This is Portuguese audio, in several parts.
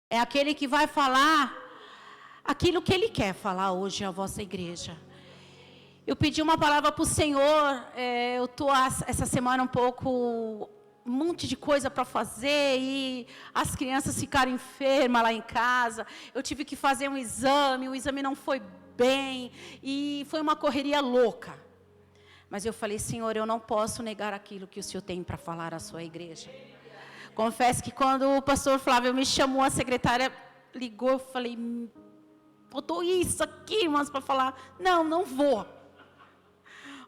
É aquele que vai falar aquilo que Ele quer falar hoje à vossa igreja. Eu pedi uma palavra para o Senhor, eu estou essa semana um monte de coisa para fazer, e as crianças ficaram enfermas lá em casa, eu tive que fazer um exame, o exame não foi bem, e foi uma correria louca. Mas eu falei, Senhor, eu não posso negar aquilo que o Senhor tem para falar à sua igreja. Confesso que quando o pastor Flávio me chamou, a secretária ligou, eu falei, botou isso aqui, irmãos, para falar. Não vou.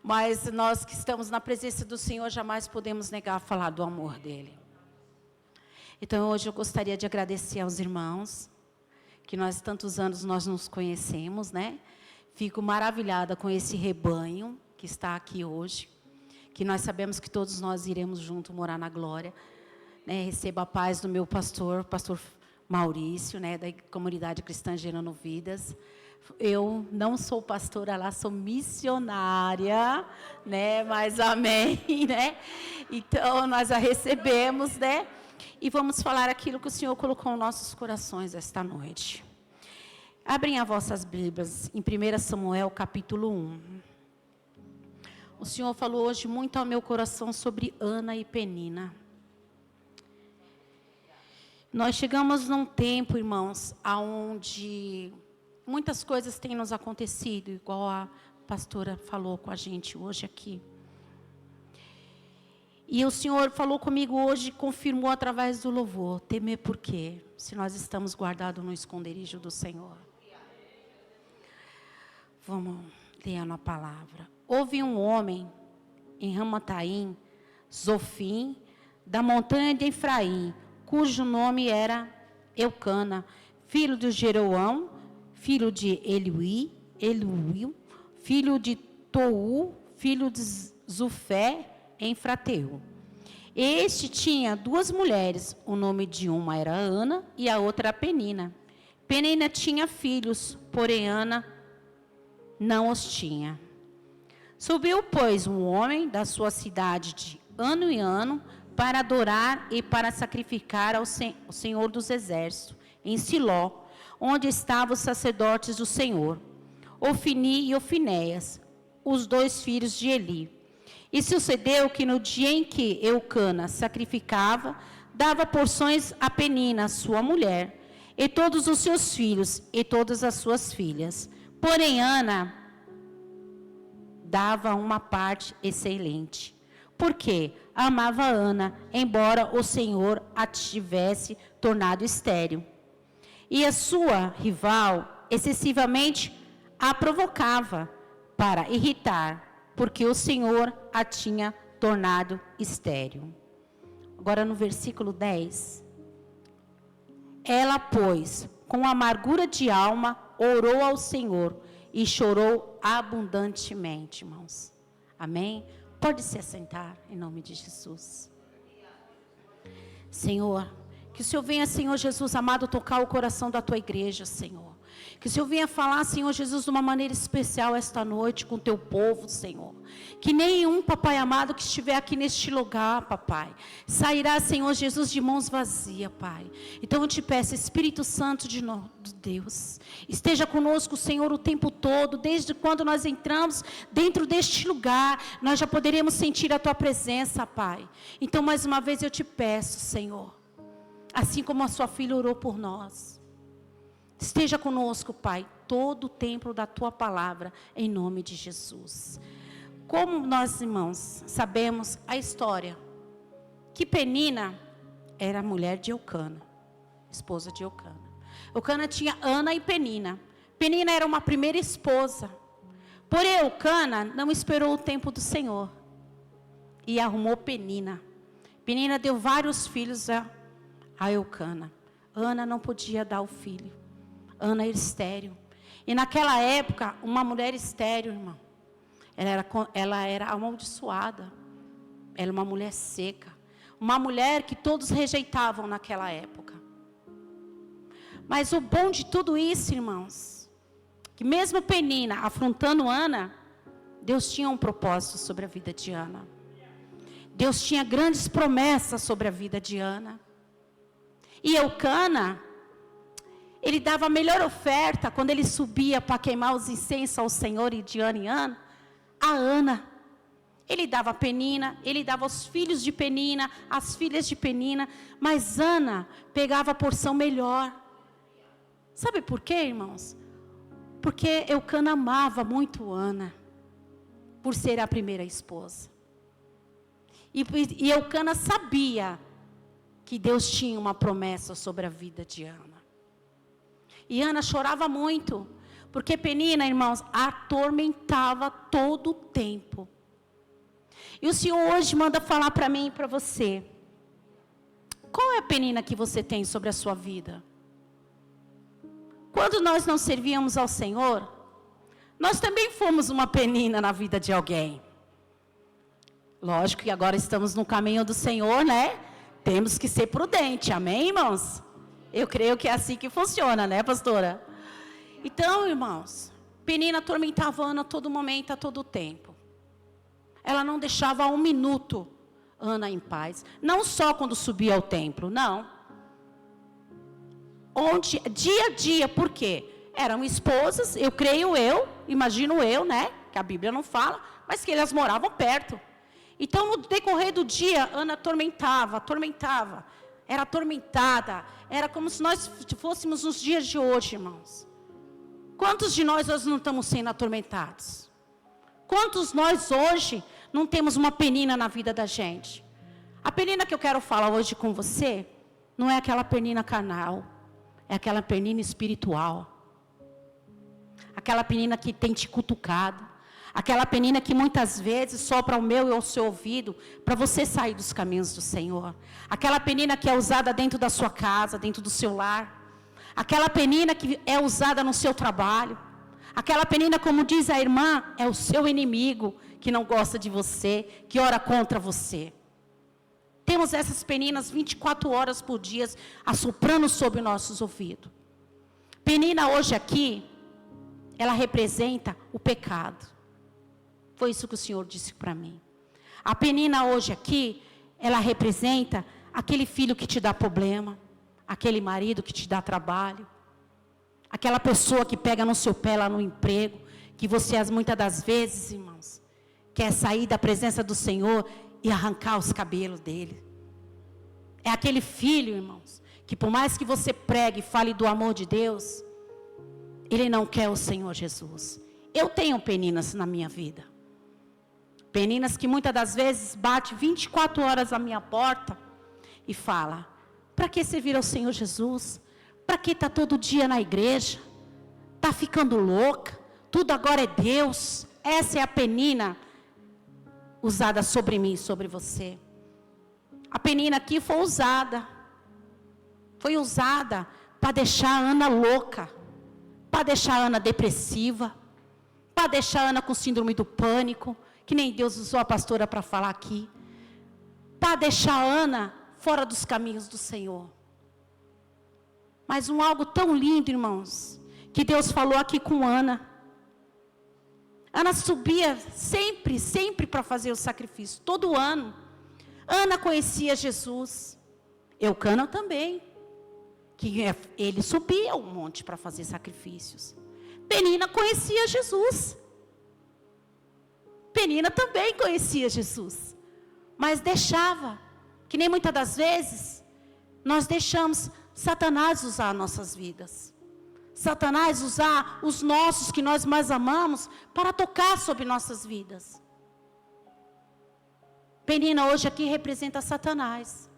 Mas nós que estamos na presença do Senhor, jamais podemos negar falar do amor dEle. Então, hoje eu gostaria de agradecer aos irmãos, que nós tantos anos nós nos conhecemos, né? Fico maravilhada com esse rebanho que está aqui hoje, que nós sabemos que todos nós iremos junto morar na glória. Né? Receba a paz do meu pastor Maurício, né? Da comunidade cristã Gerando Vidas. Eu não sou pastora lá, sou missionária, né? Mas amém, né? Então, nós a recebemos, né? E vamos falar aquilo que o Senhor colocou nos nossos corações esta noite. Abrem as vossas Bíblias em 1 Samuel, capítulo 1. O Senhor falou hoje muito ao meu coração sobre Ana e Penina. Nós chegamos num tempo, irmãos, onde muitas coisas têm nos acontecido, igual a pastora falou com a gente hoje aqui. E o Senhor falou comigo hoje, confirmou através do louvor, temer por quê? Se nós estamos guardados no esconderijo do Senhor. Vamos ler a palavra. Houve um homem em Ramataim, Zofim, da montanha de Efraim, cujo nome era Eucana, filho de Jeroão, filho de Eliú, filho de Tou, filho de Zufé, em Frateu. Este tinha duas mulheres, o nome de uma era Ana e a outra Penina. Penina tinha filhos, porém Ana não os tinha. Subiu, pois, um homem da sua cidade de ano em ano para adorar e para sacrificar ao Senhor dos Exércitos, em Siló, onde estavam os sacerdotes do Senhor, Ofni e Ofinéias, os dois filhos de Eli. E sucedeu que no dia em que Eucana sacrificava, dava porções a Penina, sua mulher, e todos os seus filhos e todas as suas filhas. Porém, Ana dava uma parte excelente, porque amava Ana, embora o Senhor a tivesse tornado estéril. E a sua rival excessivamente a provocava para irritar, porque o Senhor a tinha tornado estéril. Agora no versículo 10. Ela, pois, com amargura de alma, orou ao Senhor e chorou abundantemente, irmãos. Amém? Pode se assentar, em nome de Jesus. Senhor, que o Senhor venha, Senhor Jesus amado, tocar o coração da tua igreja, Senhor. Que o Senhor venha falar, Senhor Jesus, de uma maneira especial esta noite com o teu povo, Senhor. Que nenhum, papai amado, que estiver aqui neste lugar, papai, sairá, Senhor Jesus, de mãos vazias, Pai. Então eu te peço, Espírito Santo de Deus, esteja conosco, Senhor, o tempo todo. Desde quando nós entramos dentro deste lugar, nós já poderemos sentir a tua presença, Pai. Então mais uma vez eu te peço, Senhor, assim como a sua filha orou por nós, esteja conosco, Pai, todo o tempo da tua palavra, em nome de Jesus. Como nós, irmãos, sabemos a história, que Penina era a mulher de Eucana, esposa de Eucana. Eucana tinha Ana e Penina. Penina era uma primeira esposa. Porém, Eucana não esperou o tempo do Senhor e arrumou Penina. Penina deu vários filhos a Eucana. Ana não podia dar o filho. Ana era estéril. E naquela época, uma mulher estéril, irmão, ela era amaldiçoada. Ela era uma mulher seca. Uma mulher que todos rejeitavam naquela época. Mas o bom de tudo isso, irmãos, que mesmo Penina afrontando Ana, Deus tinha um propósito sobre a vida de Ana. Deus tinha grandes promessas sobre a vida de Ana. E Eucana Ele dava a melhor oferta quando ele subia para queimar os incensos ao Senhor de ano em ano, a Ana. Ele dava a Penina, ele dava os filhos de Penina, as filhas de Penina, mas Ana pegava a porção melhor. Sabe por quê, irmãos? Porque Eucana amava muito Ana, por ser a primeira esposa. E Eucana sabia que Deus tinha uma promessa sobre a vida de Ana. E Ana chorava muito, porque Penina, irmãos, a atormentava todo o tempo. E o Senhor hoje manda falar para mim e para você. Qual é a penina que você tem sobre a sua vida? Quando nós não servíamos ao Senhor, nós também fomos uma penina na vida de alguém. Lógico que agora estamos no caminho do Senhor, né? Temos que ser prudentes, amém, irmãos? Eu creio que é assim que funciona, né, pastora? Então, irmãos, Penina atormentava Ana a todo momento, a todo tempo. Ela não deixava um minuto Ana em paz. Não só quando subia ao templo, não. Onde, dia a dia, por quê? Eram esposas, imagino eu, né? Que a Bíblia não fala, mas que elas moravam perto. Então, no decorrer do dia, Ana atormentava. Era atormentada. Era como se nós fôssemos nos dias de hoje, irmãos. Quantos de nós hoje não estamos sendo atormentados? Quantos nós hoje não temos uma penina na vida da gente? A penina que eu quero falar hoje com você, não é aquela penina carnal. É aquela penina espiritual. Aquela penina que tem te cutucado. Aquela penina que muitas vezes sopra ao meu e ao seu ouvido para você sair dos caminhos do Senhor. Aquela penina que é usada dentro da sua casa, dentro do seu lar. Aquela penina que é usada no seu trabalho. Aquela penina, como diz a irmã, é o seu inimigo que não gosta de você, que ora contra você. Temos essas peninas 24 horas por dia assoprando sobre nossos ouvidos. Penina hoje aqui, ela representa o pecado. Foi isso que o Senhor disse para mim. A penina hoje aqui, ela representa aquele filho que te dá problema, aquele marido que te dá trabalho, aquela pessoa que pega no seu pé lá no emprego, que você muitas das vezes, irmãos, quer sair da presença do Senhor e arrancar os cabelos dele. É aquele filho, irmãos, que por mais que você pregue e fale do amor de Deus, ele não quer o Senhor Jesus. Eu tenho peninas na minha vida. Peninas que muitas das vezes bate 24 horas à minha porta e fala: para que servir ao Senhor Jesus? Para que está todo dia na igreja? Está ficando louca? Tudo agora é Deus. Essa é a penina usada sobre mim e sobre você. A penina aqui foi usada para deixar a Ana louca, para deixar a Ana depressiva, para deixar a Ana com síndrome do pânico, que nem Deus usou a pastora para falar aqui, para deixar a Ana fora dos caminhos do Senhor. Mas algo tão lindo, irmãos, que Deus falou aqui com Ana. Ana subia sempre para fazer o sacrifício, todo ano. Ana conhecia Jesus. Eucana também, que ele subia um monte para fazer sacrifícios. Penina conhecia Jesus. Penina também conhecia Jesus, mas deixava, que nem muitas das vezes, nós deixamos Satanás usar nossas vidas. Satanás usar os nossos que nós mais amamos para tocar sobre nossas vidas. Penina hoje aqui representa Satanás.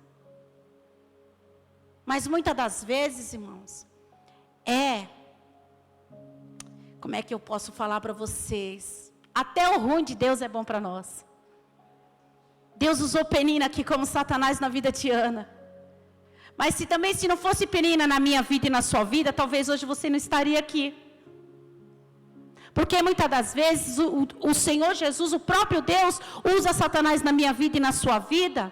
Mas muitas das vezes, irmãos, como é que eu posso falar para vocês? Até o ruim de Deus é bom para nós. Deus usou Penina aqui como Satanás na vida de Ana. Mas se não fosse Penina na minha vida e na sua vida, talvez hoje você não estaria aqui. Porque muitas das vezes o Senhor Jesus, o próprio Deus, usa Satanás na minha vida e na sua vida,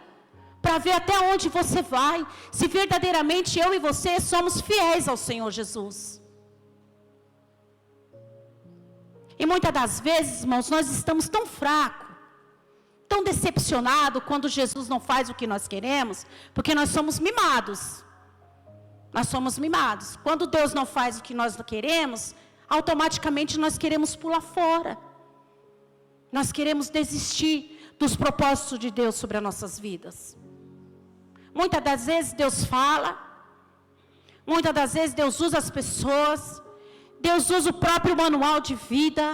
para ver até onde você vai, se verdadeiramente eu e você somos fiéis ao Senhor Jesus. E muitas das vezes, irmãos, nós estamos tão fracos, tão decepcionados quando Jesus não faz o que nós queremos, porque nós somos mimados. Nós somos mimados. Quando Deus não faz o que nós queremos, automaticamente nós queremos pular fora. Nós queremos desistir dos propósitos de Deus sobre as nossas vidas. Muitas das vezes Deus fala, muitas das vezes Deus usa as pessoas, Deus usa o próprio manual de vida,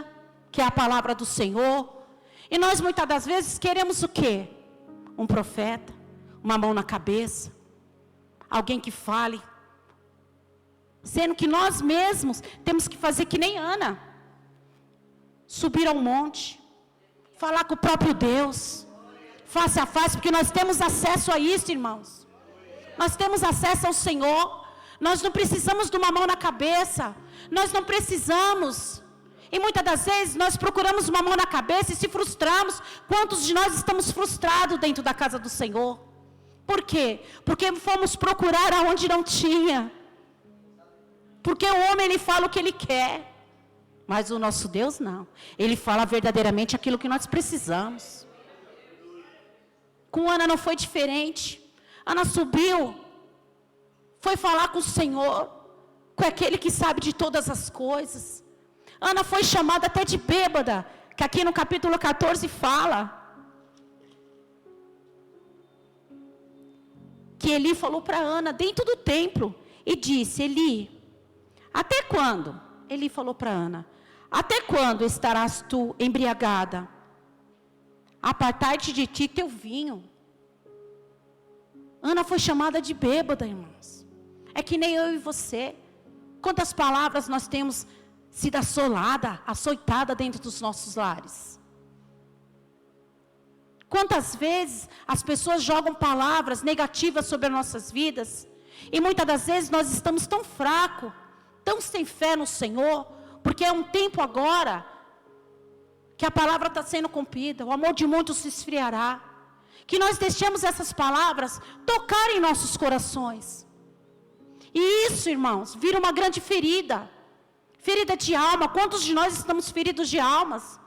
que é a palavra do Senhor. E nós muitas das vezes queremos o quê? Um profeta, uma mão na cabeça, alguém que fale. Sendo que nós mesmos temos que fazer que nem Ana. Subir ao monte, falar com o próprio Deus, face a face, porque nós temos acesso a isso, irmãos. Nós temos acesso ao Senhor. Nós não precisamos de uma mão na cabeça. Nós não precisamos. E muitas das vezes nós procuramos uma mão na cabeça e se frustramos. Quantos de nós estamos frustrados dentro da casa do Senhor? Por quê? Porque fomos procurar aonde não tinha. Porque o homem, ele fala o que ele quer. Mas o nosso Deus não. Ele fala verdadeiramente aquilo que nós precisamos. Com Ana não foi diferente. Ana subiu. Foi falar com o Senhor. Com aquele que sabe de todas as coisas. Ana foi chamada até de bêbada. Que aqui no capítulo 14 fala. Que Eli falou para Ana dentro do templo. E disse, Eli, até quando? Eli falou para Ana, até quando estarás tu embriagada? Apartai-te de ti teu vinho. Ana foi chamada de bêbada, irmãos. É que nem eu e você. Quantas palavras nós temos sido açoitada dentro dos nossos lares? Quantas vezes as pessoas jogam palavras negativas sobre as nossas vidas? E muitas das vezes nós estamos tão fracos, tão sem fé no Senhor, porque é um tempo agora que a palavra está sendo cumprida, o amor de muitos se esfriará, que nós deixemos essas palavras tocar em nossos corações, e isso, irmãos, vira uma grande ferida de alma. Quantos de nós estamos feridos de almas?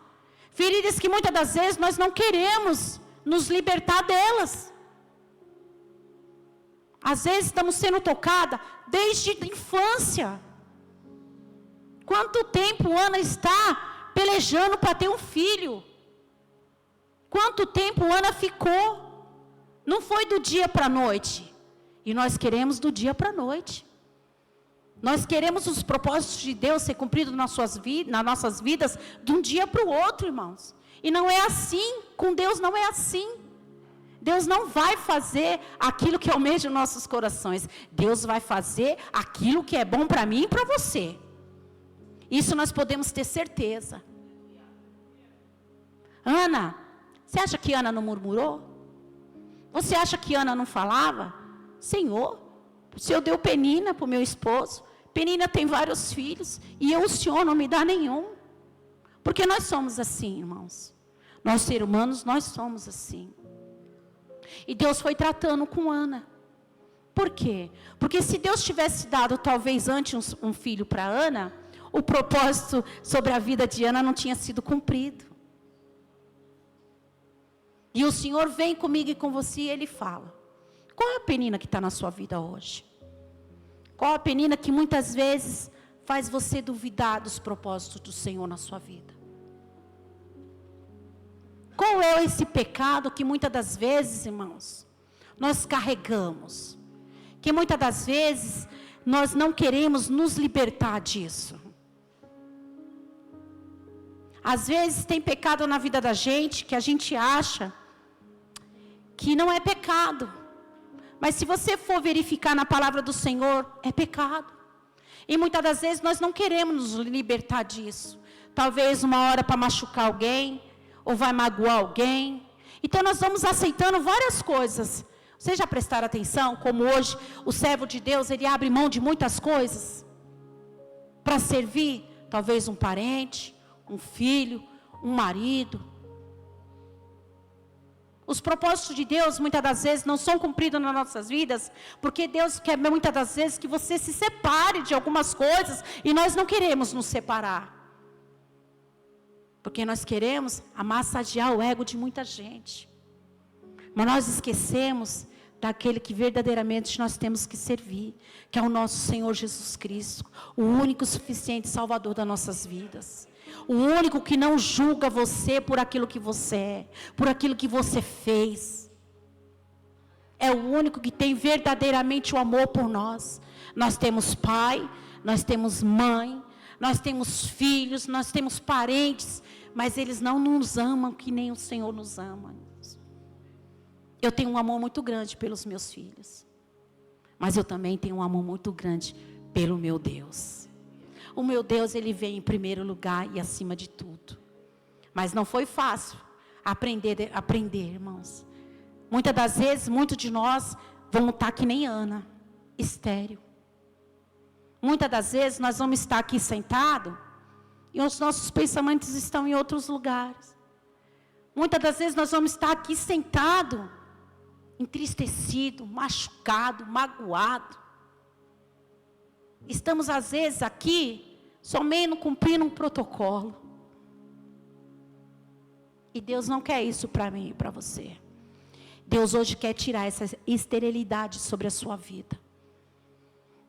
Feridas que muitas das vezes nós não queremos nos libertar delas. Às vezes estamos sendo tocadas desde a infância. Quanto tempo Ana está pelejando para ter um filho? Quanto tempo Ana ficou? Não foi do dia para a noite. E nós queremos do dia para a noite. Nós queremos os propósitos de Deus ser cumpridos nas nossas vidas de um dia para o outro, irmãos. E não é assim. Com Deus não é assim. Deus não vai fazer aquilo que almeja os nossos corações. Deus vai fazer aquilo que é bom para mim e para você. Isso nós podemos ter certeza. Ana, você acha que Ana não murmurou? Você acha que Ana não falava? Senhor, o Senhor deu Penina para o meu esposo. Penina tem vários filhos. E o Senhor não me dá nenhum. Porque nós somos assim, irmãos. Nós seres humanos, nós somos assim. E Deus foi tratando com Ana. Por quê? Porque se Deus tivesse dado talvez antes um filho para Ana, o propósito sobre a vida de Ana não tinha sido cumprido. E o Senhor vem comigo e com você e Ele fala, qual é a Penina que está na sua vida hoje? Qual a Penina que muitas vezes faz você duvidar dos propósitos do Senhor na sua vida? Qual é esse pecado que muitas das vezes, irmãos, nós carregamos? Que muitas das vezes nós não queremos nos libertar disso. Às vezes tem pecado na vida da gente que a gente acha que não é pecado. Mas se você for verificar na palavra do Senhor, é pecado. E muitas das vezes nós não queremos nos libertar disso. Talvez uma hora para machucar alguém, ou vai magoar alguém. Então nós vamos aceitando várias coisas. Vocês já prestaram atenção como hoje o servo de Deus, ele abre mão de muitas coisas para servir, talvez um parente, um filho, um marido. Os propósitos de Deus muitas das vezes não são cumpridos nas nossas vidas, porque Deus quer muitas das vezes que você se separe de algumas coisas, e nós não queremos nos separar. Porque nós queremos amassagear o ego de muita gente. Mas nós esquecemos daquele que verdadeiramente nós temos que servir, que é o nosso Senhor Jesus Cristo, o único suficiente Salvador das nossas vidas. O único que não julga você por aquilo que você é, por aquilo que você fez. É o único que tem verdadeiramente o amor por nós. Nós temos pai, nós temos mãe, nós temos filhos, nós temos parentes, mas eles não nos amam que nem o Senhor nos ama. Eu tenho um amor muito grande pelos meus filhos, mas eu também tenho um amor muito grande pelo meu Deus. O meu Deus, Ele vem em primeiro lugar e acima de tudo. Mas não foi fácil aprender, irmãos. Muitas das vezes, muitos de nós vamos estar que nem Ana, estéril. Muitas das vezes nós vamos estar aqui sentados e os nossos pensamentos estão em outros lugares. Muitas das vezes nós vamos estar aqui sentados, entristecido, machucado, magoado. Estamos às vezes aqui somente cumprindo um protocolo. E Deus não quer isso para mim e para você. Deus hoje quer tirar essa esterilidade sobre a sua vida.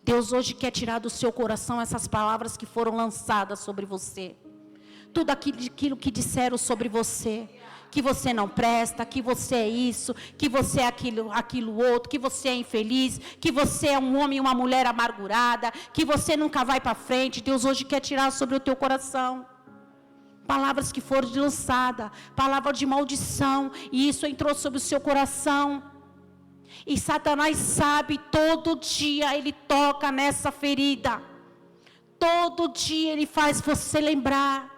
Deus hoje quer tirar do seu coração essas palavras que foram lançadas sobre você. Tudo aquilo que disseram sobre você. Que você não presta, que você é isso, que você é aquilo outro, que você é infeliz, que você é um homem e uma mulher amargurada, que você nunca vai para frente. Deus hoje quer tirar sobre o teu coração palavras que foram lançadas, palavra de maldição, e isso entrou sobre o seu coração. E Satanás sabe, todo dia ele toca nessa ferida, todo dia ele faz você lembrar.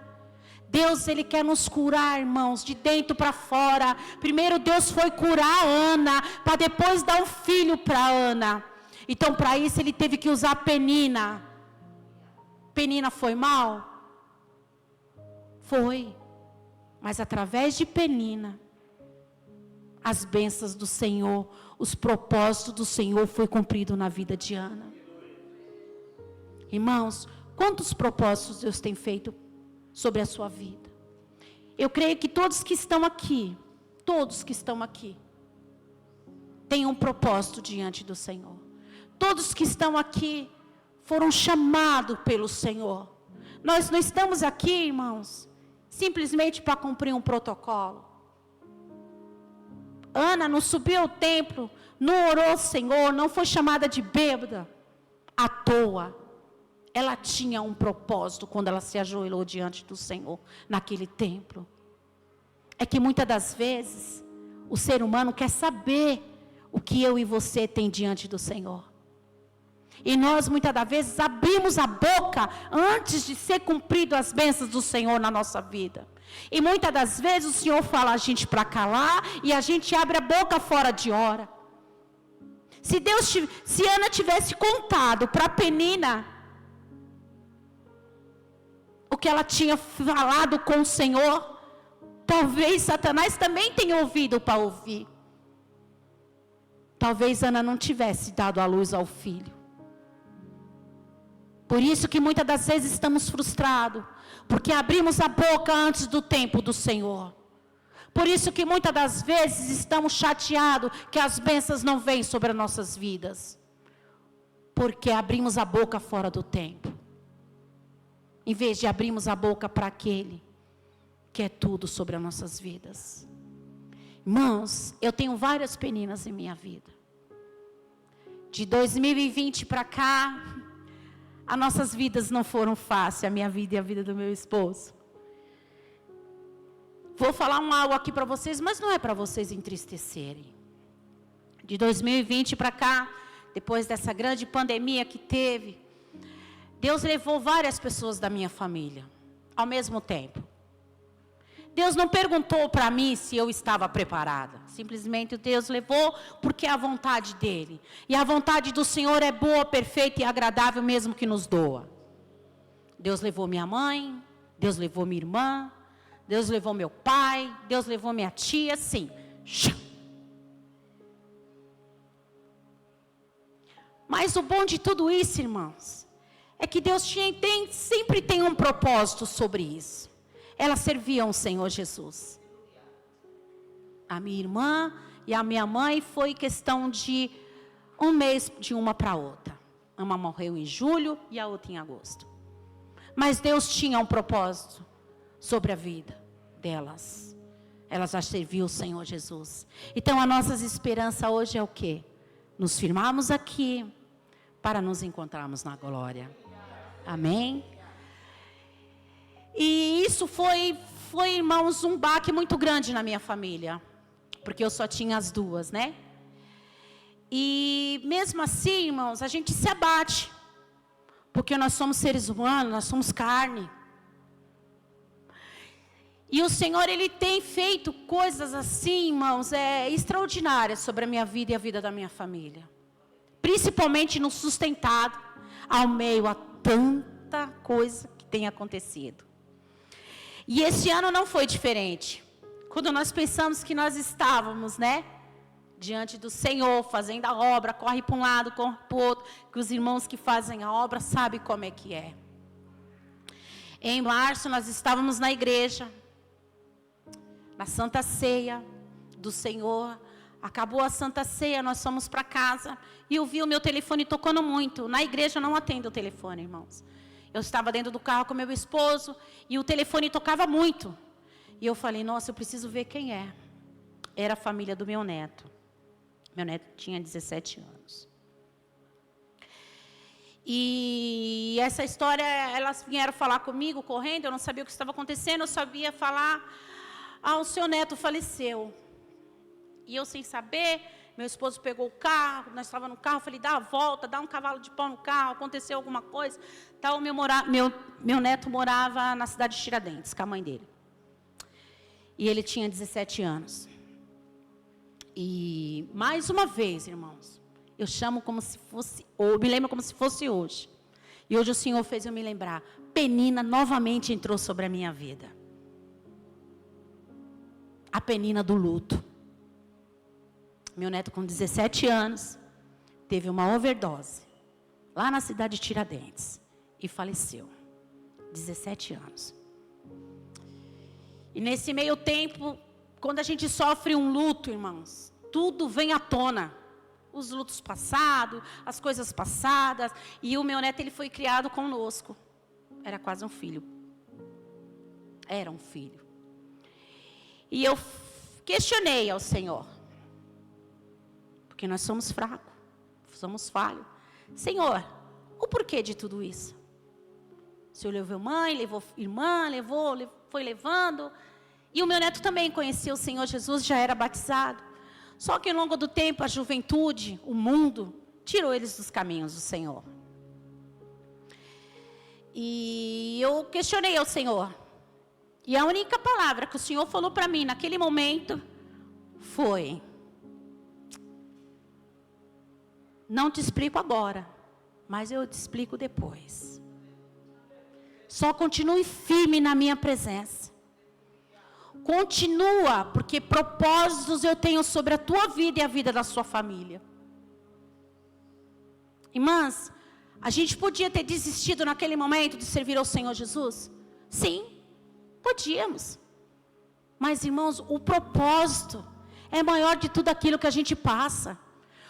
Deus, Ele quer nos curar, irmãos, de dentro para fora. Primeiro Deus foi curar a Ana, para depois dar um filho para Ana. Então para isso Ele teve que usar Penina. Penina foi mal? Foi. Mas através de Penina, as bênçãos do Senhor, os propósitos do Senhor foi cumprido na vida de Ana. Irmãos, quantos propósitos Deus tem feito sobre a sua vida? Eu creio que todos que estão aqui, têm um propósito diante do Senhor. Todos que estão aqui foram chamados pelo Senhor. Nós não estamos aqui, irmãos, simplesmente para cumprir um protocolo. Ana não subiu ao templo, não orou ao Senhor, não foi chamada de bêbada à toa. Ela tinha um propósito quando ela se ajoelhou diante do Senhor, naquele templo. É que muitas das vezes, o ser humano quer saber o que eu e você tem diante do Senhor. E nós muitas das vezes abrimos a boca antes de ser cumprido as bênçãos do Senhor na nossa vida. E muitas das vezes o Senhor fala a gente para calar e a gente abre a boca fora de hora. Se Ana tivesse contado para Penina o que ela tinha falado com o Senhor, talvez Satanás também tenha ouvido para ouvir. Talvez Ana não tivesse dado a luz ao filho. Por isso que muitas das vezes estamos frustrados, porque abrimos a boca antes do tempo do Senhor. Por isso que muitas das vezes estamos chateados que as bênçãos não vêm sobre as nossas vidas, porque abrimos a boca fora do tempo, em vez de abrirmos a boca para aquele que é tudo sobre as nossas vidas. Irmãos, eu tenho várias peninas em minha vida. De 2020 para cá, as nossas vidas não foram fáceis, a minha vida e a vida do meu esposo. Vou falar algo aqui para vocês, mas não é para vocês entristecerem. De 2020 para cá, depois dessa grande pandemia que teve, Deus levou várias pessoas da minha família, ao mesmo tempo. Deus não perguntou para mim se eu estava preparada. Simplesmente Deus levou porque é a vontade dEle. E a vontade do Senhor é boa, perfeita e agradável, mesmo que nos doa. Deus levou minha mãe, Deus levou minha irmã, Deus levou meu pai, Deus levou minha tia, sim. Mas o bom de tudo isso, irmãos, é que Deus sempre tem um propósito sobre isso. Elas serviam o Senhor Jesus. A minha irmã e a minha mãe foi questão de um mês de uma para outra. Uma morreu em julho e a outra em agosto. Mas Deus tinha um propósito sobre a vida delas. Elas já serviam o Senhor Jesus. Então a nossa esperança hoje é o quê? Nos firmarmos aqui para nos encontrarmos na glória. Amém? E isso foi, irmãos, um baque muito grande na minha família. Porque eu só tinha as duas, né? E mesmo assim, irmãos, a gente se abate. Porque nós somos seres humanos, nós somos carne. E o Senhor, Ele tem feito coisas assim, irmãos, extraordinárias sobre a minha vida e a vida da minha família. Principalmente nos sustentado ao meio a tanta coisa que tem acontecido. E esse ano não foi diferente. Quando nós pensamos que nós estávamos, né, diante do Senhor, fazendo a obra, corre para um lado, corre para o outro, que os irmãos que fazem a obra sabem como é que é. Em março nós estávamos na igreja, na Santa Ceia do Senhor. Acabou a Santa Ceia, nós fomos para casa, e eu vi o meu telefone tocando muito. Na igreja eu não atendo o telefone, irmãos. Eu estava dentro do carro com meu esposo, e o telefone tocava muito. E eu falei, nossa, eu preciso ver quem é. Era a família do meu neto. Meu neto tinha 17 anos. E essa história, elas vieram falar comigo, correndo, eu não sabia o que estava acontecendo, eu sabia falar, o seu neto faleceu. E eu sem saber, meu esposo pegou o carro, nós estávamos no carro, falei, dá a volta, dá um cavalo de pau no carro, aconteceu alguma coisa. Então, meu neto morava na cidade de Tiradentes, com a mãe dele. E ele tinha 17 anos. E, mais uma vez, irmãos, eu chamo como se fosse, ou me lembro como se fosse hoje. E hoje o Senhor fez eu me lembrar. Penina novamente entrou sobre a minha vida. A penina do luto. Meu neto com 17 anos, teve uma overdose, lá na cidade de Tiradentes, e faleceu. 17 anos. E nesse meio tempo, quando a gente sofre um luto, irmãos, tudo vem à tona. Os lutos passados, as coisas passadas. E o meu neto, ele foi criado conosco. Era quase um filho. Era um filho. E eu questionei ao Senhor. Porque nós somos fracos, somos falhos. Senhor, o porquê de tudo isso? O Senhor levou mãe, levou irmã, foi levando. E o meu neto também conheceu o Senhor Jesus, já era batizado. Só que ao longo do tempo, a juventude, o mundo, tirou eles dos caminhos do Senhor. E eu questionei ao Senhor. E a única palavra que o Senhor falou para mim naquele momento foi: não te explico agora, mas eu te explico depois. Só continue firme na minha presença. Continua, porque propósitos eu tenho sobre a tua vida e a vida da sua família. Irmãs, a gente podia ter desistido naquele momento de servir ao Senhor Jesus? Sim, podíamos. Mas, irmãos, o propósito é maior de tudo aquilo que a gente passa.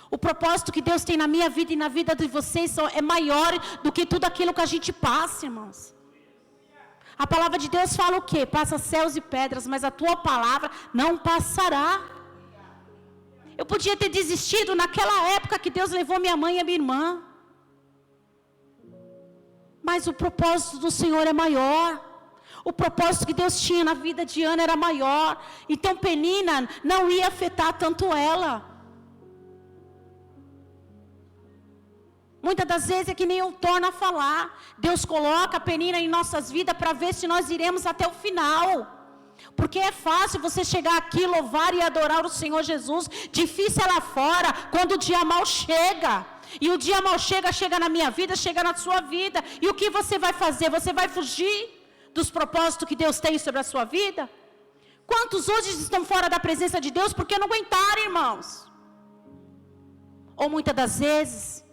O propósito que Deus tem na minha vida e na vida de vocês é maior do que tudo aquilo que a gente passa, irmãos. A palavra de Deus fala o quê? Passa céus e pedras, mas a tua palavra não passará. Eu podia ter desistido naquela época que Deus levou minha mãe e a minha irmã. Mas o propósito do Senhor é maior. O propósito que Deus tinha na vida de Ana era maior. Então Penina não ia afetar tanto ela. Muitas das vezes é que nem eu torno a falar. Deus coloca a penina em nossas vidas para ver se nós iremos até o final. Porque é fácil você chegar aqui, louvar e adorar o Senhor Jesus. Difícil é lá fora, quando o dia mal chega. E o dia mal chega na minha vida, chega na sua vida. E o que você vai fazer? Você vai fugir dos propósitos que Deus tem sobre a sua vida? Quantos hoje estão fora da presença de Deus porque não aguentaram, irmãos? Ou muitas das vezes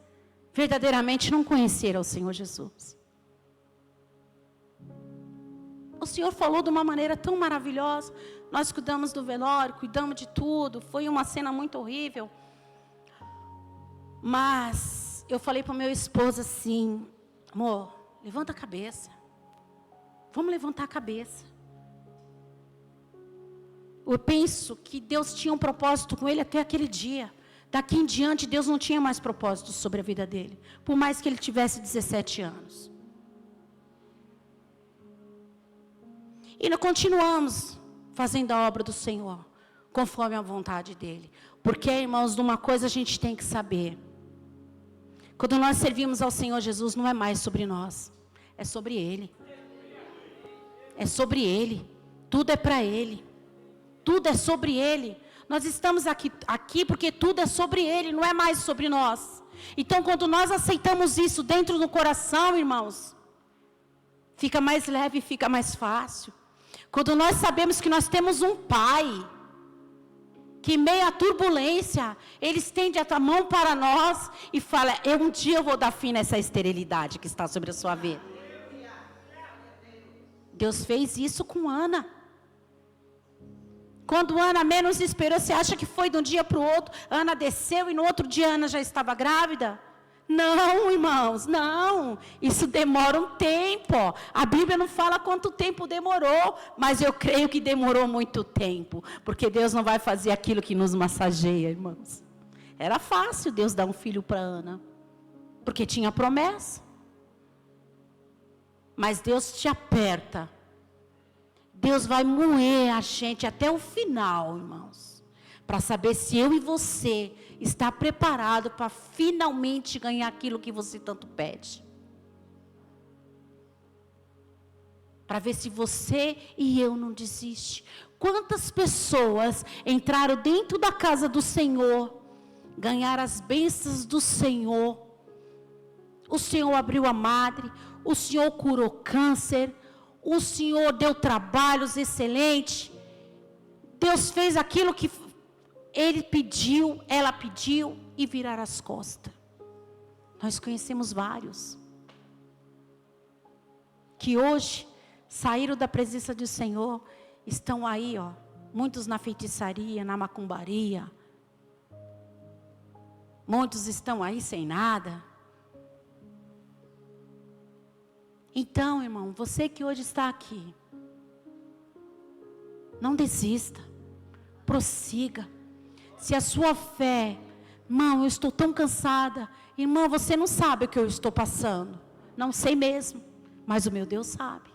verdadeiramente não conheceram o Senhor Jesus. O Senhor falou de uma maneira tão maravilhosa. Nós cuidamos do velório, cuidamos de tudo. Foi uma cena muito horrível. Mas eu falei para o meu esposo assim: amor, levanta a cabeça. Vamos levantar a cabeça. Eu penso que Deus tinha um propósito com ele até aquele dia. Daqui em diante, Deus não tinha mais propósito sobre a vida dele. Por mais que ele tivesse 17 anos. E nós continuamos fazendo a obra do Senhor, conforme a vontade dEle. Porque, irmãos, de uma coisa a gente tem que saber. Quando nós servimos ao Senhor Jesus, não é mais sobre nós. É sobre Ele. É sobre Ele. Tudo é para Ele. Tudo é sobre Ele. Nós estamos aqui porque tudo é sobre Ele, não é mais sobre nós. Então, quando nós aceitamos isso dentro do coração, irmãos, fica mais leve, fica mais fácil. Quando nós sabemos que nós temos um Pai, que em meio à turbulência, Ele estende a mão para nós e fala: um dia eu vou dar fim nessa esterilidade que está sobre a sua vida. Deus fez isso com Ana. Quando Ana menos esperou, você acha que foi de um dia para o outro? Ana desceu e no outro dia Ana já estava grávida? Não, irmãos, não. Isso demora um tempo. A Bíblia não fala quanto tempo demorou, mas eu creio que demorou muito tempo. Porque Deus não vai fazer aquilo que nos massageia, irmãos. Era fácil Deus dar um filho para Ana, porque tinha promessa. Mas Deus te aperta. Deus vai moer a gente até o final, irmãos, para saber se eu e você está preparado para finalmente ganhar aquilo que você tanto pede. Para ver se você e eu não desistem. Quantas pessoas entraram dentro da casa do Senhor, ganharam as bênçãos do Senhor. O Senhor abriu a madre, o Senhor curou câncer, o Senhor deu trabalhos excelentes. Deus fez aquilo que Ele pediu, ela pediu, e virar as costas. Nós conhecemos vários que hoje saíram da presença do Senhor, estão aí, ó, muitos na feitiçaria, na macumbaria. Muitos estão aí sem nada. Então, irmão, você que hoje está aqui, não desista, prossiga. Se a sua fé, irmão, eu estou tão cansada, irmão, você não sabe o que eu estou passando, não sei mesmo, mas o meu Deus sabe.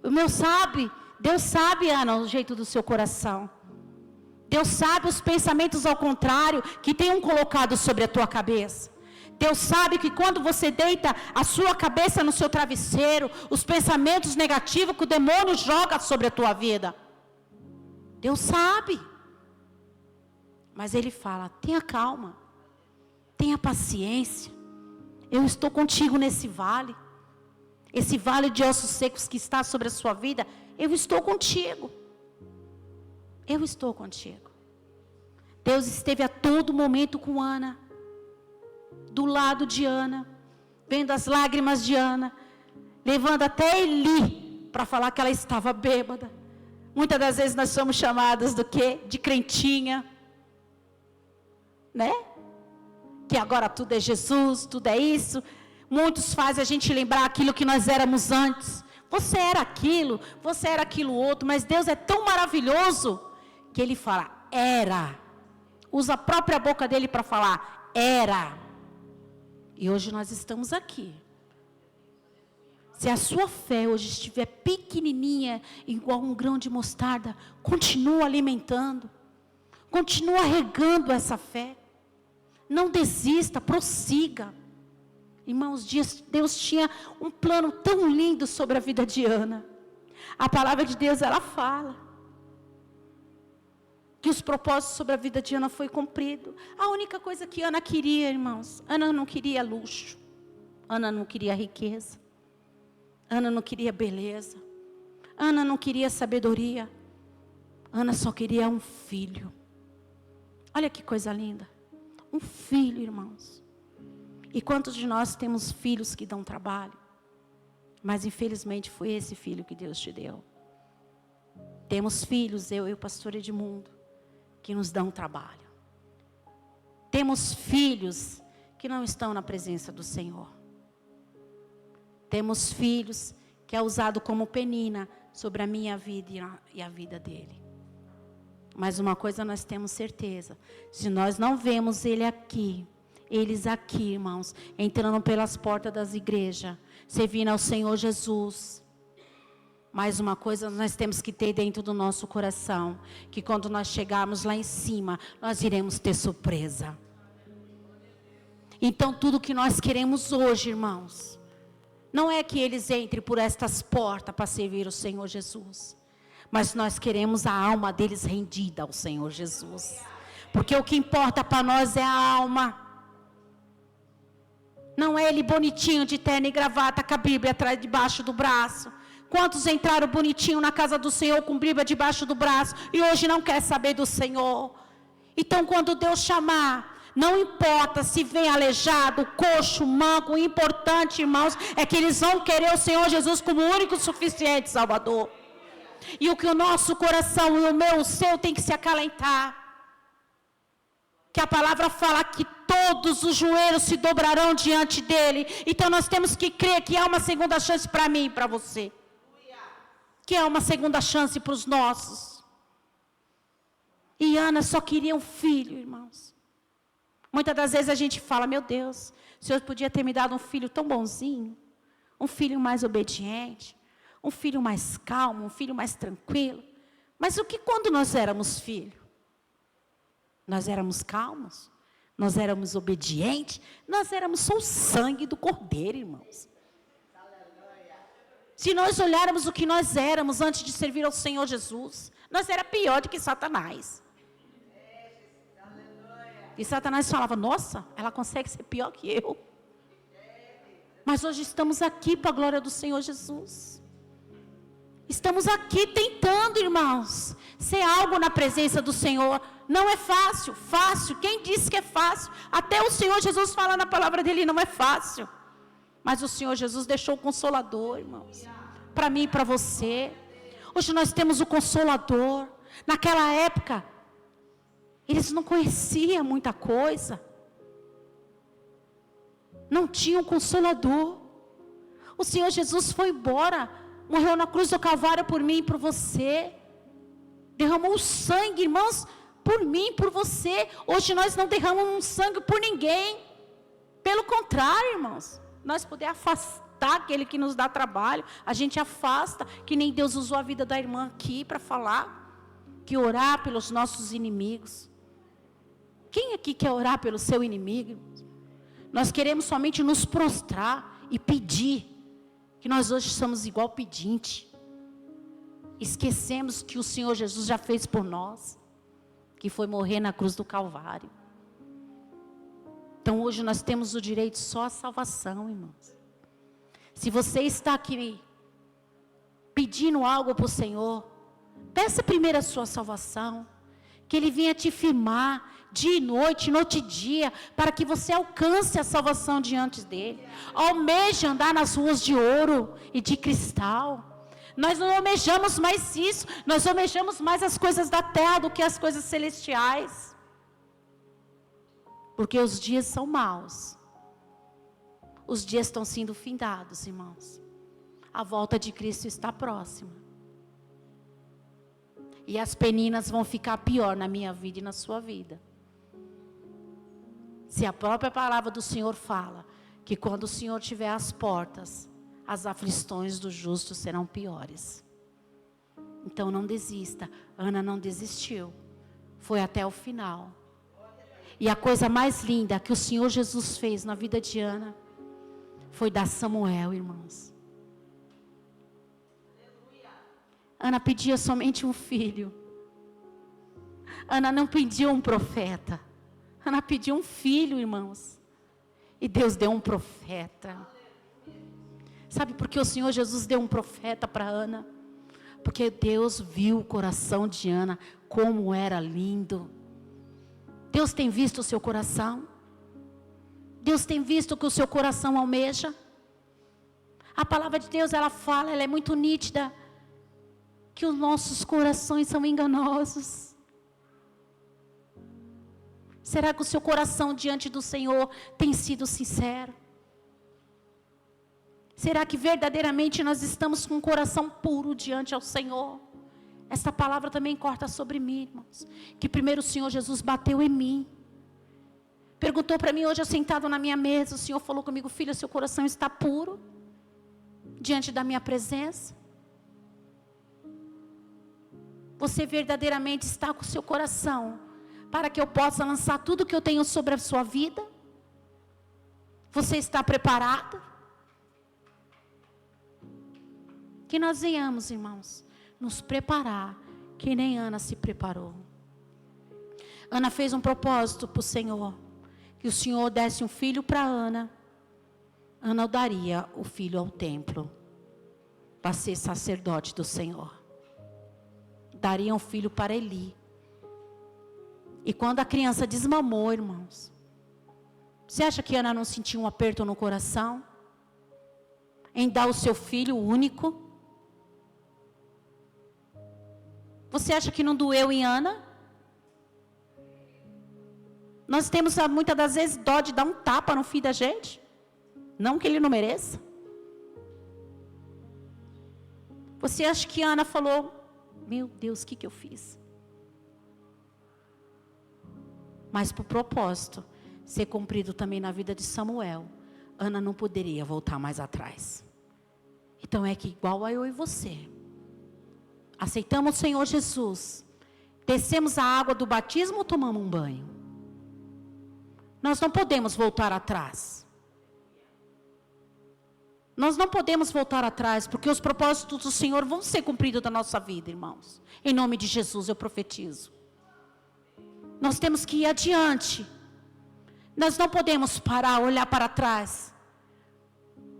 O meu sabe, Deus sabe, Ana, o jeito do seu coração. Deus sabe os pensamentos ao contrário que tenham colocado sobre a tua cabeça. Deus sabe que quando você deita a sua cabeça no seu travesseiro, os pensamentos negativos que o demônio joga sobre a tua vida. Deus sabe. Mas Ele fala: tenha calma, tenha paciência. Eu estou contigo nesse vale. Esse vale de ossos secos que está sobre a sua vida, eu estou contigo. Eu estou contigo. Deus esteve a todo momento com Ana. Do lado de Ana, vendo as lágrimas de Ana, levando até Eli para falar que ela estava bêbada. Muitas das vezes nós somos chamadas do quê? De crentinha, né? Que agora tudo é Jesus, tudo é isso. Muitos fazem a gente lembrar aquilo que nós éramos antes. Você era aquilo outro, mas Deus é tão maravilhoso que Ele fala: era. Usa a própria boca dele para falar: era. E hoje nós estamos aqui. Se a sua fé hoje estiver pequenininha, igual um grão de mostarda, continua alimentando. Continua regando essa fé. Não desista, prossiga. Irmãos, Deus tinha um plano tão lindo sobre a vida de Ana. A palavra de Deus, ela fala que os propósitos sobre a vida de Ana foi cumprido. A única coisa que Ana queria, irmãos, Ana não queria luxo. Ana não queria riqueza. Ana não queria beleza. Ana não queria sabedoria. Ana só queria um filho. Olha que coisa linda. Um filho, irmãos. E quantos de nós temos filhos que dão trabalho? Mas infelizmente foi esse filho que Deus te deu. Temos filhos, eu e o pastor Edmundo, que nos dão trabalho. Temos filhos que não estão na presença do Senhor. Temos filhos que é usado como penina sobre a minha vida e a vida dele. Mas uma coisa nós temos certeza, se nós não vemos eles aqui, irmãos, entrando pelas portas das igrejas, servindo ao Senhor Jesus. Mais uma coisa nós temos que ter dentro do nosso coração, que quando nós chegarmos lá em cima, nós iremos ter surpresa. Então tudo que nós queremos hoje, irmãos, não é que eles entrem por estas portas para servir o Senhor Jesus, mas nós queremos a alma deles rendida ao Senhor Jesus, porque o que importa para nós é a alma. Não é ele bonitinho de terno e gravata com a Bíblia atrás debaixo do braço. Quantos entraram bonitinho na casa do Senhor com Bíblia debaixo do braço e hoje não quer saber do Senhor? Então quando Deus chamar, não importa se vem aleijado, coxo, manco, o importante, irmãos, é que eles vão querer o Senhor Jesus como o único suficiente Salvador. E o que o nosso coração e o meu, o seu tem que se acalentar. Que a palavra fala que todos os joelhos se dobrarão diante dele. Então nós temos que crer que há uma segunda chance para mim e para você. Que há uma segunda chance para os nossos. E Ana só queria um filho, irmãos. Muitas das vezes a gente fala, meu Deus, o Senhor podia ter me dado um filho tão bonzinho. Um filho mais obediente. Um filho mais calmo, um filho mais tranquilo. Mas o que quando nós éramos filhos? Nós éramos calmos, nós éramos obedientes, nós éramos só o sangue do Cordeiro, irmãos. Se nós olharmos o que nós éramos antes de servir ao Senhor Jesus, nós era pior do que Satanás. E Satanás falava, nossa, ela consegue ser pior que eu. Mas hoje estamos aqui para a glória do Senhor Jesus. Estamos aqui tentando, irmãos, ser algo na presença do Senhor. Não é fácil, quem disse que é fácil? Até o Senhor Jesus fala na palavra dele, não é fácil. Mas o Senhor Jesus deixou o Consolador, irmãos, para mim e para você. Hoje nós temos o Consolador. Naquela época, eles não conheciam muita coisa. Não tinham Consolador. O Senhor Jesus foi embora, morreu na cruz do Calvário por mim e por você. Derramou o sangue, irmãos, por mim, por você. Hoje nós não derramamos sangue por ninguém. Pelo contrário, irmãos, nós podemos afastar aquele que nos dá trabalho. A gente afasta, que nem Deus usou a vida da irmã aqui para falar. Que orar pelos nossos inimigos. Quem aqui quer orar pelo seu inimigo, irmãos? Nós queremos somente nos prostrar e pedir. Que nós hoje somos igual pedinte. Esquecemos que o Senhor Jesus já fez por nós. Que foi morrer na cruz do Calvário. Então hoje nós temos o direito só à salvação, irmãos. Se você está aqui pedindo algo para o Senhor, peça primeiro a sua salvação. Que Ele venha te firmar dia e noite, noite e dia, para que você alcance a salvação diante dEle. Almeje andar nas ruas de ouro e de cristal. Nós não almejamos mais isso, nós almejamos mais as coisas da terra do que as coisas celestiais. Porque os dias são maus. Os dias estão sendo findados, irmãos. A volta de Cristo está próxima. E as peninas vão ficar pior na minha vida e na sua vida. Se a própria palavra do Senhor fala que quando o Senhor tiver as portas, as aflições do justo serão piores. Então não desista. Ana não desistiu. Foi até o final. E a coisa mais linda que o Senhor Jesus fez na vida de Ana foi dar Samuel, irmãos. Ana pedia somente um filho. Ana não pediu um profeta. Ana pediu um filho, irmãos. E Deus deu um profeta. Sabe por que o Senhor Jesus deu um profeta para Ana? Porque Deus viu o coração de Ana como era lindo. Deus tem visto o seu coração? Deus tem visto o que o seu coração almeja? A palavra de Deus, ela fala, ela é muito nítida, que os nossos corações são enganosos. Será que o seu coração diante do Senhor tem sido sincero? Será que verdadeiramente nós estamos com um coração puro diante ao Senhor? Esta palavra também corta sobre mim, irmãos. Que primeiro o Senhor Jesus bateu em mim. Perguntou para mim hoje, sentado na minha mesa, o Senhor falou comigo: filha, seu coração está puro diante da minha presença? Você verdadeiramente está com o seu coração para que eu possa lançar tudo que eu tenho sobre a sua vida? Você está preparado? Que nós venhamos, irmãos, nos preparar, que nem Ana se preparou. Ana fez um propósito para o Senhor, que o Senhor desse um filho para Ana. Ana daria o filho ao templo, para ser sacerdote do Senhor. Daria um filho para Eli. E quando a criança desmamou, irmãos, você acha que Ana não sentiu um aperto no coração? Em dar o seu filho único? Você acha que não doeu em Ana? Nós temos muitas das vezes dó de dar um tapa no filho da gente. Não que ele não mereça. Você acha que Ana falou: meu Deus, o que eu fiz? Mas por propósito ser cumprido também na vida de Samuel, Ana não poderia voltar mais atrás. Então é que igual a eu e você, aceitamos o Senhor Jesus, descemos a água do batismo ou tomamos um banho? Nós não podemos voltar atrás. Nós não podemos voltar atrás, porque os propósitos do Senhor vão ser cumpridos na nossa vida, irmãos. Em nome de Jesus eu profetizo. Nós temos que ir adiante. Nós não podemos parar, olhar para trás.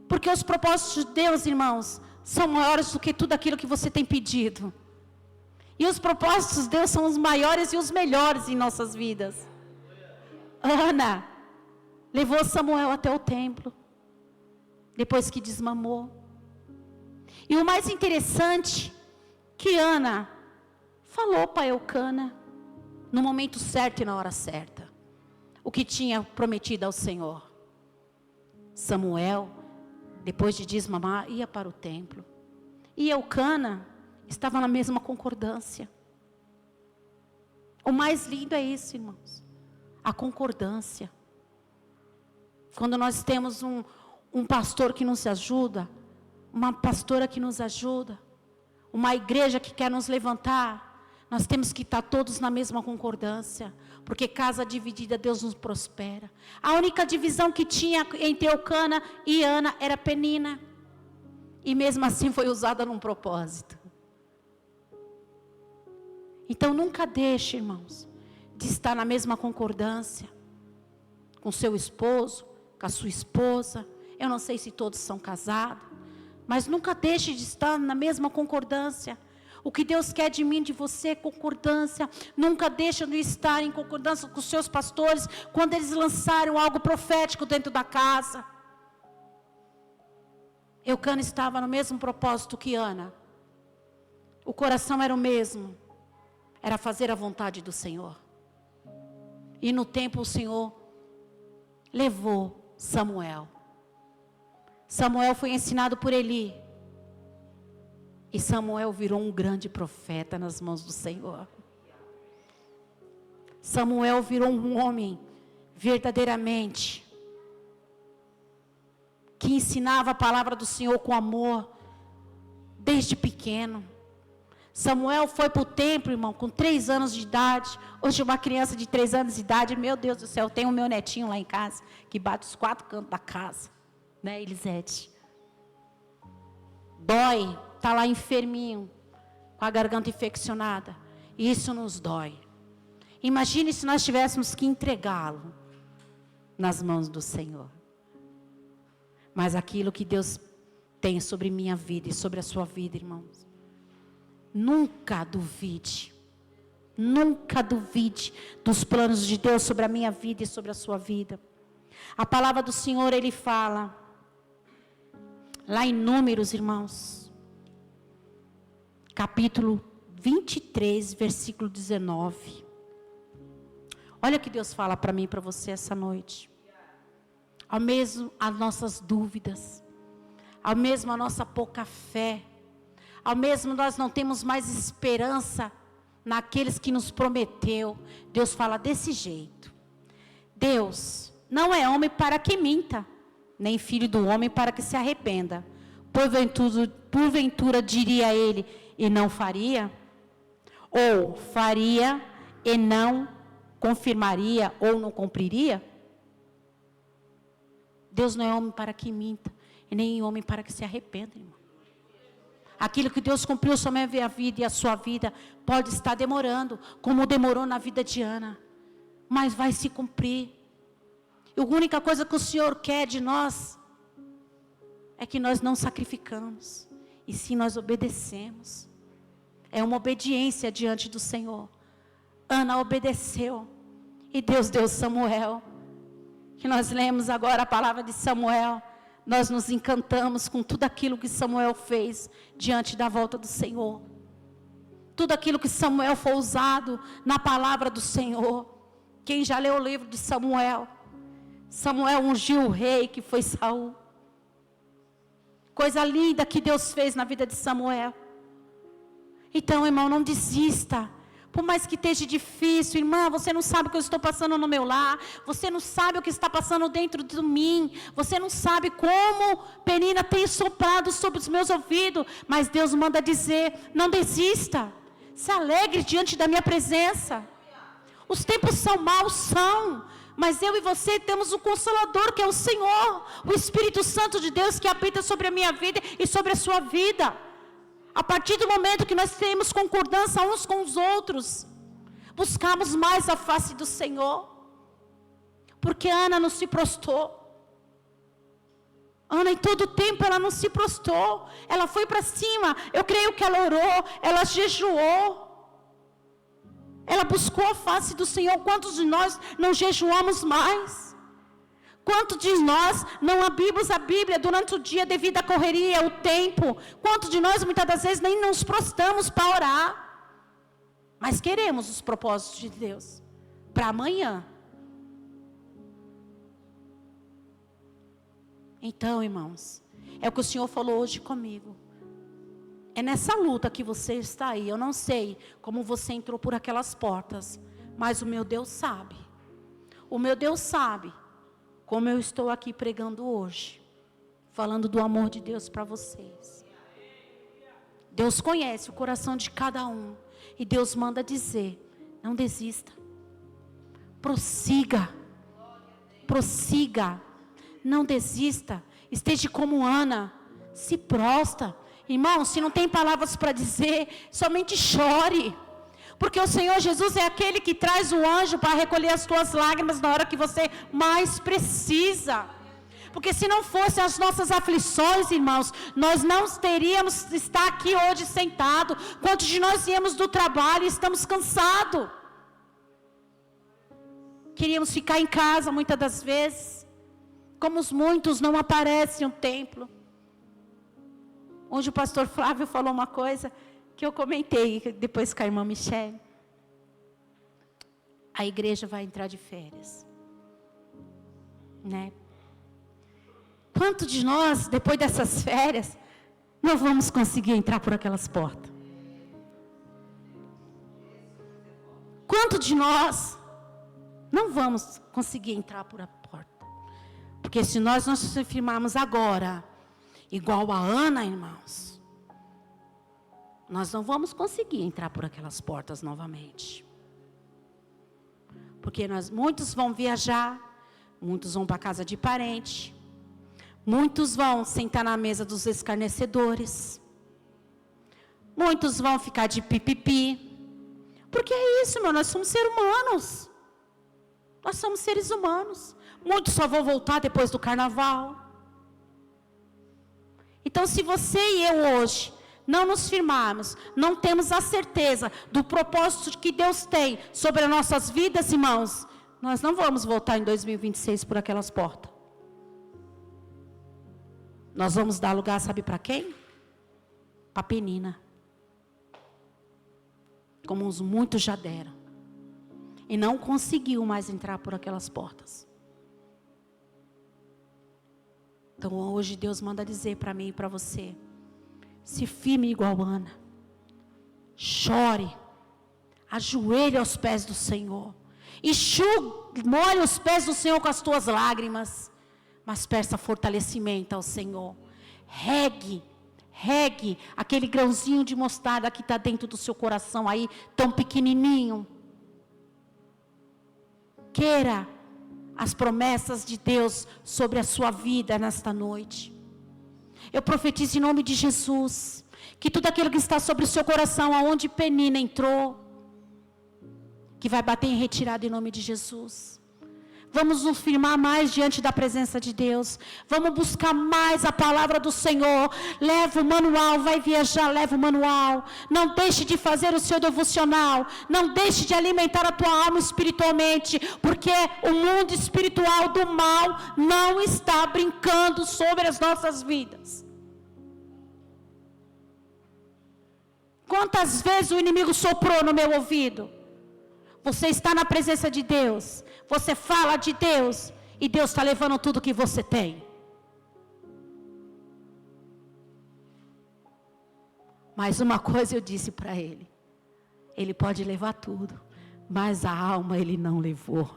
Porque os propósitos de Deus, irmãos, são maiores do que tudo aquilo que você tem pedido. E os propósitos de Deus são os maiores e os melhores em nossas vidas. Ana levou Samuel até o templo, depois que desmamou. E o mais interessante, que Ana falou para Eucana, no momento certo e na hora certa, o que tinha prometido ao Senhor. Samuel, depois de desmamar, ia para o templo. E Eucana estava na mesma concordância. O mais lindo é isso, irmãos. A concordância. Quando nós temos um pastor que nos ajuda, uma pastora que nos ajuda, uma igreja que quer nos levantar, nós temos que estar todos na mesma concordância, porque casa dividida Deus nos prospera. A única divisão que tinha entre Eucana e Ana era Penina, e mesmo assim foi usada num propósito. Então nunca deixe, irmãos, de estar na mesma concordância com seu esposo, com a sua esposa. Eu não sei se todos são casados, mas nunca deixe de estar na mesma concordância. O que Deus quer de mim, de você, é concordância. Nunca deixe de estar em concordância com os seus pastores, quando eles lançaram algo profético dentro da casa. Eucana estava no mesmo propósito que Ana. O coração era o mesmo. Era fazer a vontade do Senhor. E no tempo o Senhor levou Samuel. Samuel foi ensinado por Eli. E Samuel virou um grande profeta nas mãos do Senhor. Samuel virou um homem verdadeiramente que ensinava a palavra do Senhor com amor desde pequeno. Samuel foi para o templo, irmão, com 3 anos de idade. Hoje uma criança de 3 anos de idade, meu Deus do céu, eu tenho o meu netinho lá em casa, que bate os 4 cantos da casa, né, Elisete? Dói, está lá enferminho, com a garganta infeccionada. Isso nos dói. Imagine se nós tivéssemos que entregá-lo nas mãos do Senhor. Mas aquilo que Deus tem sobre minha vida e sobre a sua vida, irmãos, nunca duvide dos planos de Deus sobre a minha vida e sobre a sua vida. A palavra do Senhor, Ele fala, Lá em Números, irmãos, capítulo 23, versículo 19. Olha o que Deus fala para mim e para você essa noite. Ao mesmo as nossas dúvidas, ao mesmo a nossa pouca fé, ao mesmo nós não temos mais esperança naqueles que nos prometeu, Deus fala desse jeito. Deus não é homem para que minta, nem filho do homem para que se arrependa. Porventura diria ele e não faria? Ou faria e não confirmaria ou não cumpriria? Deus não é homem para que minta, e nem homem para que se arrependa, irmão. Aquilo que Deus cumpriu sobre a minha vida e a sua vida, pode estar demorando, como demorou na vida de Ana, mas vai se cumprir. E a única coisa que o Senhor quer de nós, é que nós não sacrificamos, e sim nós obedecemos. É uma obediência diante do Senhor. Ana obedeceu, e Deus deu Samuel, que nós lemos agora a palavra de Samuel. Nós nos encantamos com tudo aquilo que Samuel fez, diante da volta do Senhor. Tudo aquilo que Samuel foi usado, na palavra do Senhor. Quem já leu o livro de Samuel, Samuel ungiu o rei, que foi Saul. Coisa linda que Deus fez na vida de Samuel. Então, irmão, não desista. Por mais que esteja difícil, irmã, você não sabe o que eu estou passando no meu lar. Você não sabe o que está passando dentro de mim. Você não sabe como Penina tem soprado sobre os meus ouvidos. Mas Deus manda dizer, não desista. Se alegre diante da minha presença. Os tempos são maus, são. Mas eu e você temos um Consolador, que é o Senhor. O Espírito Santo de Deus, que habita sobre a minha vida e sobre a sua vida. A partir do momento que nós temos concordância uns com os outros, buscamos mais a face do Senhor. Porque Ana não se prostrou. Ana, em todo tempo, ela não se prostrou. Ela foi para cima. Eu creio que ela orou, ela jejuou. Ela buscou a face do Senhor. Quantos de nós não jejuamos mais? Quantos de nós não abrimos a Bíblia durante o dia devido à correria, o tempo? Quantos de nós muitas das vezes nem nos prostramos para orar? Mas queremos os propósitos de Deus para amanhã. Então, irmãos, é o que o Senhor falou hoje comigo. É nessa luta que você está aí. Eu não sei como você entrou por aquelas portas, mas o meu Deus sabe. O meu Deus sabe como eu estou aqui pregando hoje, falando do amor de Deus para vocês. Deus conhece o coração de cada um, e Deus manda dizer, não desista, prossiga, não desista, esteja como Ana, se prostra. Irmão, se não tem palavras para dizer, somente chore. Porque o Senhor Jesus é aquele que traz o anjo para recolher as tuas lágrimas na hora que você mais precisa. Porque se não fossem as nossas aflições, irmãos, nós não teríamos estar aqui hoje sentado. Quantos de nós viemos do trabalho e estamos cansados? Queríamos ficar em casa muitas das vezes. Como muitos não aparecem no templo. Hoje o pastor Flávio falou uma coisa que eu comentei depois com a irmã Michele. A igreja vai entrar de férias, né? Quanto de nós, depois dessas férias, não vamos conseguir entrar por aquelas portas? Quanto de nós não vamos conseguir entrar por a porta? Porque se nós não nos firmarmos agora, igual a Ana, irmãos, nós não vamos conseguir entrar por aquelas portas novamente. Porque muitos vão viajar, muitos vão para a casa de parente, muitos vão sentar na mesa dos escarnecedores, muitos vão ficar de pipipi. Porque é isso, meu, nós somos seres humanos. Nós somos seres humanos. Muitos só vão voltar depois do carnaval. Então, se você e eu hoje não nos firmarmos, não temos a certeza do propósito que Deus tem sobre as nossas vidas, irmãos, nós não vamos voltar em 2026 por aquelas portas. Nós vamos dar lugar, sabe para quem? Para Penina. Como muitos já deram. E não conseguiu mais entrar por aquelas portas. Então hoje Deus manda dizer para mim e para você: se firme igual Ana. Chore. Ajoelhe aos pés do Senhor. Molhe os pés do Senhor com as tuas lágrimas. Mas peça fortalecimento ao Senhor. Regue aquele grãozinho de mostarda que está dentro do seu coração aí, tão pequenininho. Queira as promessas de Deus sobre a sua vida nesta noite. Eu profetizo em nome de Jesus, que tudo aquilo que está sobre o seu coração, aonde Penina entrou, que vai bater em retirada em nome de Jesus. Vamos nos firmar mais diante da presença de Deus. Vamos buscar mais a palavra do Senhor. Leva o manual, vai viajar, leva o manual. Não deixe de fazer o seu devocional. Não deixe de alimentar a tua alma espiritualmente. Porque o mundo espiritual do mal não está brincando sobre as nossas vidas. Quantas vezes o inimigo soprou no meu ouvido? Você está na presença de Deus. Você fala de Deus. E Deus está levando tudo que você tem. Mas uma coisa eu disse para ele. Ele pode levar tudo. Mas a alma ele não levou.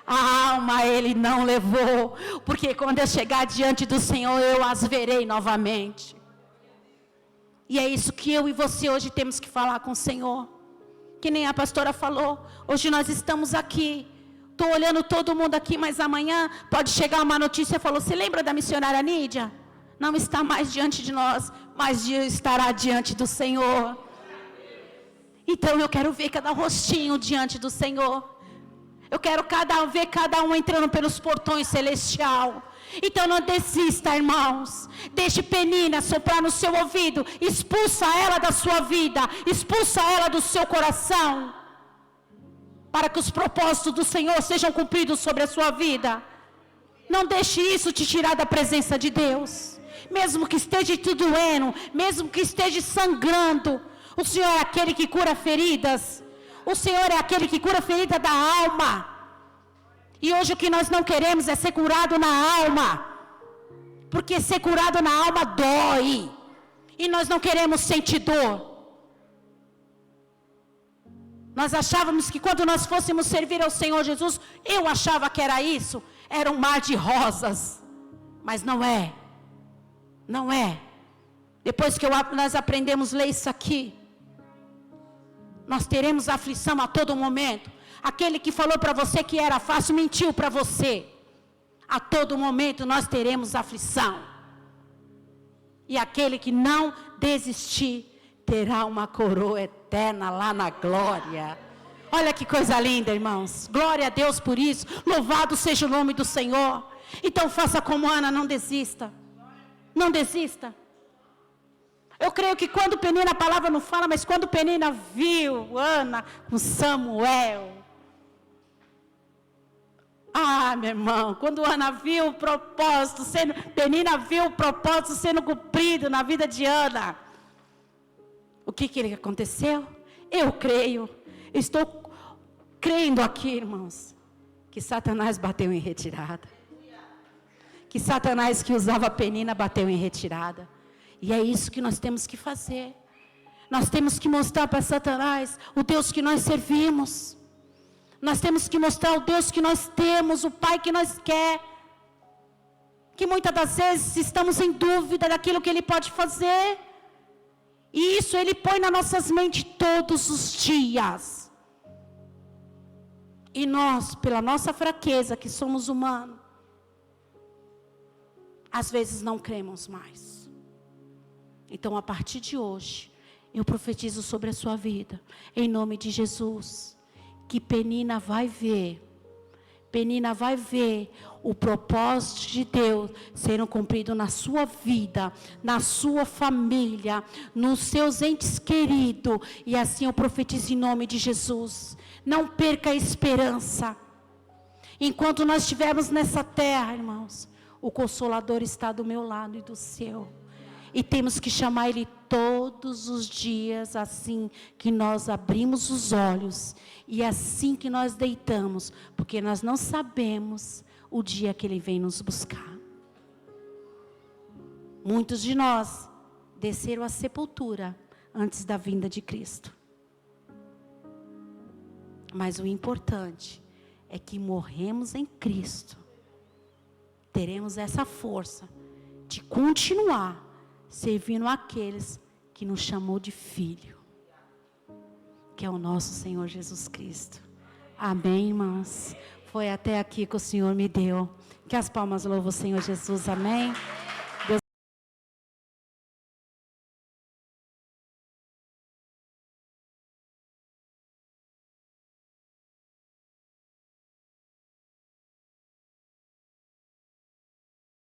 A alma ele não levou. Porque quando eu chegar diante do Senhor, eu as verei novamente. E é isso que eu e você hoje temos que falar com o Senhor. Que nem a pastora falou, hoje nós estamos aqui, estou olhando todo mundo aqui, mas amanhã pode chegar uma notícia, falou, você lembra da missionária Nídia? Não está mais diante de nós, mas estará diante do Senhor. Então eu quero ver cada rostinho diante do Senhor. Eu quero ver cada um entrando pelos portões celestial. Então não desista, irmãos. Deixe Penina soprar no seu ouvido. Expulsa ela da sua vida. Expulsa ela do seu coração. Para que os propósitos do Senhor sejam cumpridos sobre a sua vida. Não deixe isso te tirar da presença de Deus. Mesmo que esteja te doendo, mesmo que esteja sangrando, o Senhor é aquele que cura feridas. O Senhor é aquele que cura a ferida da alma. E hoje o que nós não queremos é ser curado na alma. Porque ser curado na alma dói. E nós não queremos sentir dor. Nós achávamos que quando nós fôssemos servir ao Senhor Jesus, eu achava que era isso. Era um mar de rosas. Mas não é. Não é. Depois que nós aprendemos a ler isso aqui, nós teremos aflição a todo momento. Aquele que falou para você que era fácil, mentiu para você. A todo momento nós teremos aflição. E aquele que não desistir, terá uma coroa eterna lá na glória. Olha que coisa linda, irmãos. Glória a Deus por isso. Louvado seja o nome do Senhor. Então faça como Ana, não desista. Não desista. Eu creio que quando Penina, a palavra não fala, mas quando Penina viu Ana com Samuel. Meu irmão, quando Ana viu o propósito Penina viu o propósito sendo cumprido na vida de Ana. O que aconteceu? Eu creio, estou crendo aqui, irmãos, que Satanás bateu em retirada. Que Satanás que usava Penina bateu em retirada. E é isso que nós temos que fazer. Nós temos que mostrar para Satanás o Deus que nós servimos. Nós temos que mostrar o Deus que nós temos, o Pai que nós quer. Que muitas das vezes estamos em dúvida daquilo que Ele pode fazer. E isso Ele põe nas nossas mentes todos os dias. E nós, pela nossa fraqueza, que somos humanos, às vezes não cremos mais. Então, a partir de hoje, eu profetizo sobre a sua vida, em nome de Jesus, que Penina vai ver o propósito de Deus sendo cumprido na sua vida, na sua família, nos seus entes queridos, e assim eu profetizo em nome de Jesus. Não perca a esperança. Enquanto nós estivermos nessa terra, irmãos, O Consolador está do meu lado e do seu. E temos que chamar Ele todos os dias, assim que nós abrimos os olhos e assim que nós deitamos, porque nós não sabemos o dia que Ele vem nos buscar. Muitos de nós desceram à sepultura antes da vinda de Cristo. Mas o importante é que morremos em Cristo. Teremos essa força de continuar servindo aqueles que nos chamou de filho, que é o nosso Senhor Jesus Cristo. Amém, irmãos? Foi até aqui que o Senhor me deu. Que as palmas louvam o Senhor Jesus, amém?